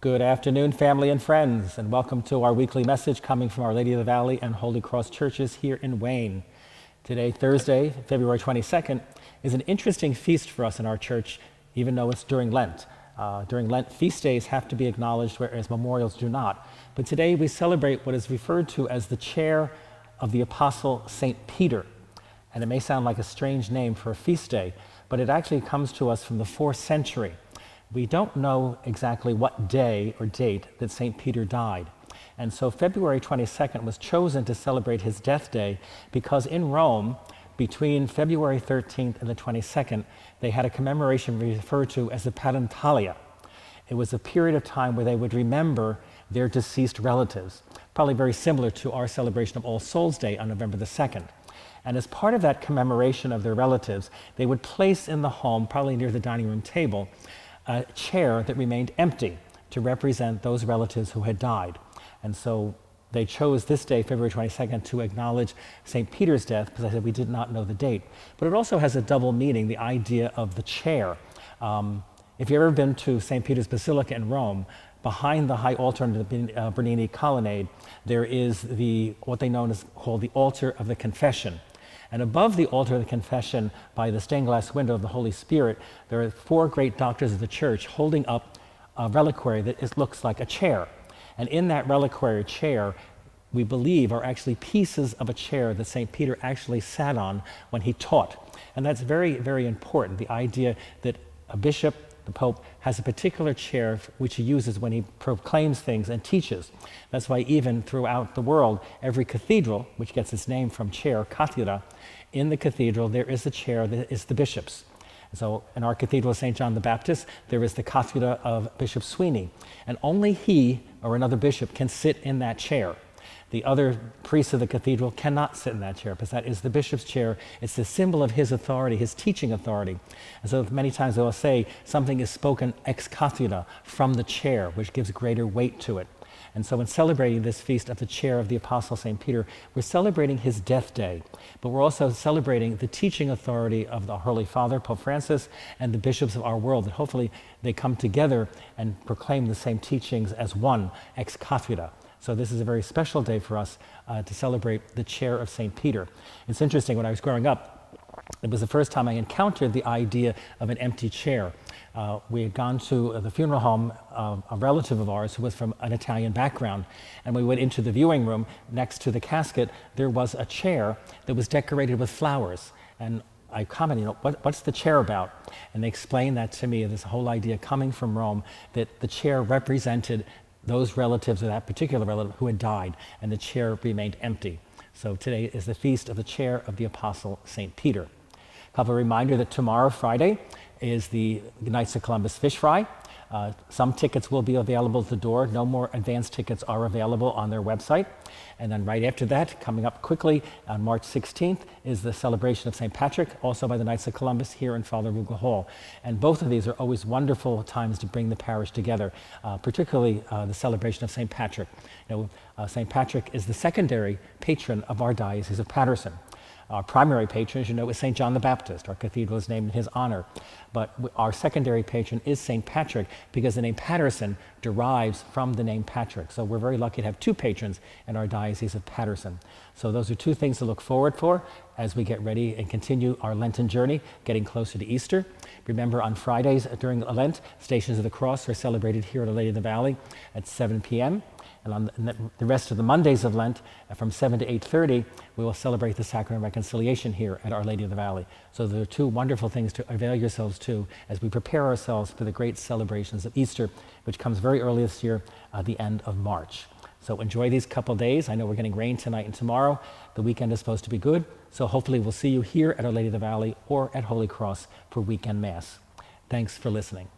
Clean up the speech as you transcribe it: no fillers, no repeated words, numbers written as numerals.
Good afternoon, family and friends, and welcome to our weekly message coming from Our Lady of the Valley and Holy Cross churches here in Wayne. Today, Thursday, February 22nd, is an interesting feast for us in our church, even though it's during Lent. During Lent, feast days have to be acknowledged, whereas memorials do not. But today we celebrate what is referred to as the chair of the Apostle St. Peter. And it may sound like a strange name for a feast day, but it actually comes to us from the 4th century. We don't know exactly what day or date that St. Peter died. And so February 22nd was chosen to celebrate his death day because in Rome, between February 13th and the 22nd, they had a commemoration referred to as the Patentalia. It was a period of time where they would remember their deceased relatives, probably very similar to our celebration of All Souls Day on November the 2nd. And as part of that commemoration of their relatives, they would place in the home, probably near the dining room table, a chair that remained empty to represent those relatives who had died. And so they chose this day, February 22nd, to acknowledge St. Peter's death, because I said we did not know the date. But it also has a double meaning, the idea of the chair. If you've ever been to St. Peter's Basilica in Rome, behind the high altar under the Bernini colonnade, there is what they call the altar of the confession. And above the altar of the confession, by the stained glass window of the Holy Spirit, there are 4 great doctors of the church holding up a reliquary that looks like a chair. And in that reliquary chair, we believe are actually pieces of a chair that St. Peter actually sat on when he taught. And that's very, very important, the idea that a bishop, the Pope, has a particular chair which he uses when he proclaims things and teaches. That's why even throughout the world, every cathedral, which gets its name from chair, cathedra, in the cathedral there is a chair that is the bishop's. So in our Cathedral of St. John the Baptist, there is the cathedra of Bishop Sweeney, and only he or another bishop can sit in that chair. The other priests of the cathedral cannot sit in that chair because that is the bishop's chair. It's the symbol of his authority, his teaching authority. And so many times they will say something is spoken ex cathedra, from the chair, which gives greater weight to it. And so in celebrating this feast of the chair of the Apostle St. Peter, we're celebrating his death day, but we're also celebrating the teaching authority of the Holy Father, Pope Francis, and the bishops of our world, that hopefully they come together and proclaim the same teachings as one, ex cathedra. So this is a very special day for us to celebrate the chair of St. Peter. It's interesting, when I was growing up, it was the first time I encountered the idea of an empty chair. We had gone to the funeral home of a relative of ours who was from an Italian background, and we went into the viewing room. Next to the casket, there was a chair that was decorated with flowers. And I commented, what's the chair about? And they explained that to me, this whole idea coming from Rome, that the chair represented those relatives of that particular relative who had died, and the chair remained empty. So today is the feast of the chair of the Apostle St. Peter. A couple of reminder that tomorrow, Friday, is the Knights of Columbus Fish Fry. Some tickets will be available at the door. No more advance tickets are available on their website. And then right after that, coming up quickly on March 16th, is the celebration of St. Patrick, also by the Knights of Columbus here in Father Rugal Hall. And both of these are always wonderful times to bring the parish together, particularly the celebration of St. Patrick. St. Patrick is the secondary patron of our Diocese of Paterson. Our primary patron, as you know, is St. John the Baptist. Our cathedral is named in his honor. But our secondary patron is St. Patrick because the name Paterson derives from the name Patrick. So we're very lucky to have 2 patrons in our Diocese of Paterson. So those are 2 things to look forward for as we get ready and continue our Lenten journey, getting closer to Easter. Remember, on Fridays during Lent, Stations of the Cross are celebrated here at Our Lady of the Valley at 7 p.m. And on the rest of the Mondays of Lent, from 7 to 8:30, we will celebrate the Sacrament of Reconciliation here at Our Lady of the Valley. So there are 2 wonderful things to avail yourselves to as we prepare ourselves for the great celebrations of Easter, which comes very early this year, the end of March. So enjoy these couple days. I know we're getting rain tonight and tomorrow. The weekend is supposed to be good. So hopefully we'll see you here at Our Lady of the Valley or at Holy Cross for weekend Mass. Thanks for listening.